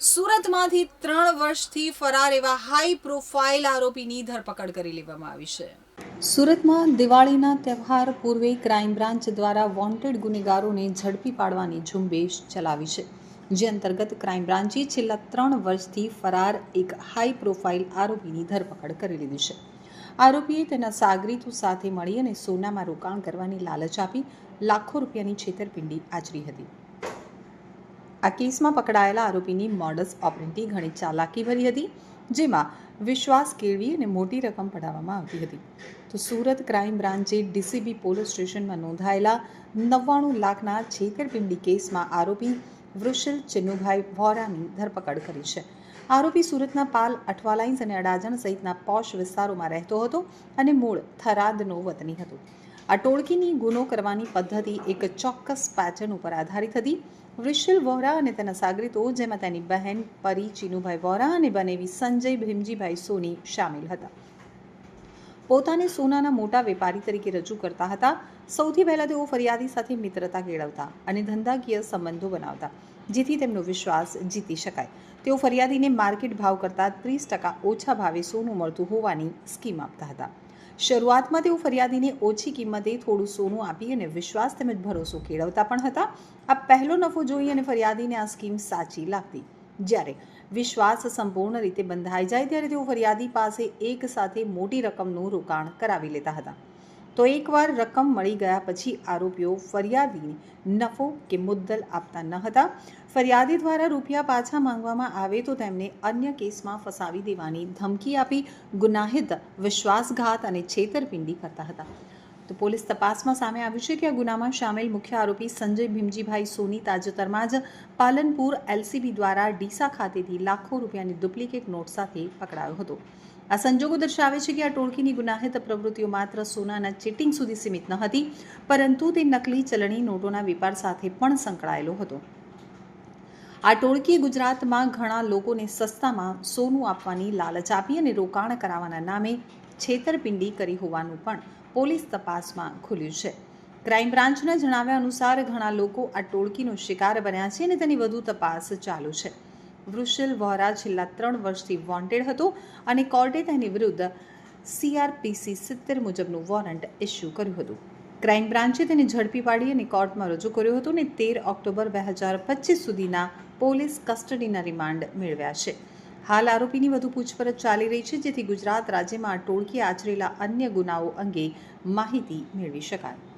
સુરતમાંથી 3 વર્ષથી ફરાર એવા હાઈ પ્રોફાઇલ આરોપીની ધરપકડ કરી લેવામાં આવી છે. સુરતમાં દિવાળીના તહેવાર પૂર્વે ક્રાઇમ બ્રાન્ચ દ્વારા વોન્ટેડ ગુનેગારોને ઝડપી પાડવાની ઝુંબેશ ચલાવી છે, જે અંતર્ગત ક્રાઇમ બ્રાન્ચે છેલ્લા 3 વર્ષથી ફરાર એક હાઈ પ્રોફાઇલ આરોપીની ધરપકડ કરી લીધી છે. આરોપીએ તેના સાગરીતો સાથે મળી અને સોનામાં રોકાણ કરવાની લાલચ આપી લાખો રૂપિયાની છેતરપિંડી આચરી હતી. આ કેસમાં પકડાયેલા આરોપીની મોડસ ઓપરેન્ડી ઘણી ચાલાકીભરી હતી, જેમાં વિશ્વાસ કેળવી અને મોટી રકમ પડાવવામાં આવતી હતી. તો સુરત ક્રાઇમ બ્રાન્ચે ડીસીબી પોલીસ સ્ટેશનમાં નોંધાયેલા 99 લાખના છેતરપિંડી કેસમાં આરોપી વૃષિલ ચિન્નુભાઈ વોરાની ધરપકડ કરી છે. આરોપી સુરતના પાલ, અઠવાલાઇન્સ અને અડાજણ સહિતના પોશ વિસ્તારોમાં રહેતો હતો અને મૂળ થરાદનો વતની હતો. આ ટોળકીની ગુનો કરવાની પદ્ધતિ એક ચોક્કસ પેટર્ન ઉપર આધારિત હતી. વૃષિલ વોરા અને તેના સાગરીતો, જેમાં તેની બહેન પરી ચિનુભાઈ વોરા અને બનેવી સંજય ભીમજીભાઈ સોની શામેલ હતા, પોતાને સોનાના મોટા વેપારી તરીકે રજૂ કરતા હતા. સૌથી પહેલા તેઓ ફરિયાદી સાથે મિત્રતા કેળવતા અને ધંધાકીય સંબંધો બનાવતા, જેથી તેમનો વિશ્વાસ જીતી શકાય. તેઓ ફરિયાદીને માર્કેટ ભાવ કરતાં 30% ઓછા ભાવે સોનું મળતું હોવાની સ્કીમ આપતા હતા. શરૂઆતમાં તેઓ ફરિયાદીને ઓછી કિંમતે થોડું સોનું આપી અને વિશ્વાસ તેમજ ભરોસો કેળવતા પણ હતા. આ પહેલો નફો જોઈ અને ફરિયાદીને આ સ્કીમ સાચી લાગતી. જ્યારે વિશ્વાસ સંપૂર્ણ રીતે બંધાઈ જાય ત્યારે તેઓ ફરિયાદી પાસે એક સાથે મોટી રકમનું રોકાણ કરાવી લેતા હતા. તો એકવાર રકમ મળી ગયા પછી આરોપીઓ ફરિયાદીને નફો કે મુદ્દલ આપતા ન હતા. ફરિયાદી દ્વારા રૂપિયા પાછા માંગવામાં આવે તો તેમને અન્ય કેસમાં ફસાવી દેવાની ધમકી આપી ગુનાહિત વિશ્વાસઘાત અને છેતરપિંડી કરતા હતા. તો પોલીસ તપાસમાં સામે આવ્યું છે કે આ ગુનામાં સામેલ મુખ્ય આરોપી સંજય ભીમજીભાઈ સોની તાજેતરમાં જ પાલનપુર એલસીબી દ્વારા ડીસા ખાતેથી લાખો રૂપિયાની ડુપ્લિકેટ નોટ સાથે પકડાયો હતો. આ સંજોગો દર્શાવે છે કે આ ટોળકીની ગુનાહિત પ્રવૃત્તિઓ માત્ર સોનાના ચીટિંગ સુધી સીમિત ન હતી, પરંતુ તે નકલી ચલણી નોટોના વેપાર સાથે પણ સંકળાયેલો હતો. આ ટોળકીએ ગુજરાતમાં ઘણા લોકોને સસ્તામાં સોનું આપવાની લાલચ આપી અને રોકાણ કરાવવાના નામે છેતરપિંડી કરી હોવાનું પણ પોલીસ તપાસમાં ખુલ્યું છે. ક્રાઇમ બ્રાન્ચના જણાવ્યા અનુસાર ઘણા લોકો આ ટોળકીનો શિકાર બન્યા છે અને તેની વધુ તપાસ ચાલુ છે. વૃષિલ વોરા છેલ્લા 3 વર્ષથી વોન્ટેડ હતો અને કોર્ટે તેની વિરુદ્ધ CRPC 70 મુજબનું વોરંટ ઇસ્યુ કર્યું હતું. ક્રાઇમ બ્રાન્ચે તેને ઝડપી પાડી અને કોર્ટમાં રજૂ કર્યો હતો અને 13 ઓક્ટોબર 2025 સુધીના પોલીસ કસ્ટડીના રિમાન્ડ મેળવ્યા છે. હાલ આરોપીની વધુ પૂછપરછ ચાલી રહી છે, જેથી ગુજરાત રાજ્યમાં આ ટોળકીએ આચરેલા અન્ય ગુનાઓ અંગે માહિતી મેળવી શકાય.